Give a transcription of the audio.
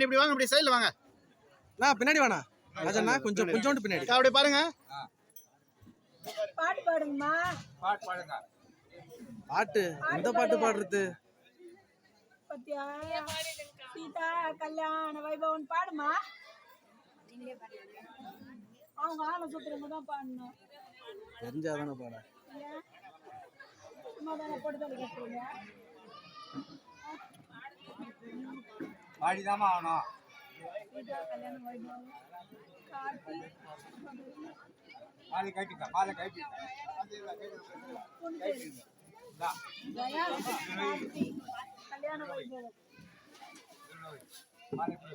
இப்படி வாங்க, இப்படி சைடுல வாங்க. நான் பின்னாடி வேணா ராஜண்ணா, கொஞ்சோண்டு பின்னாடி அப்படி பாருங்க. பாட்டு பாடுங்கம்மா. பாட்டு பாடுங்க. பாட்டு எந்த பாட்டு பாடுறது? பத்தியா சீதா கல்யாண வைபவன் பாடுமா. அவங்க ஆன சுத்துறவங்க தான் பாடணும். தெரிஞ்சாதானே பாட. சும்மா தானே போட்டுதல் கட்டுறீங்க. பாடிதாமா ஆகணும். சீதா கல்யாண வைபவன் கார்த்தி மாலை கட்டிக்க, மாலை கட்டிக்க. ஜயா கார்த்தி கல்யாண வைபவம் மாலை போ.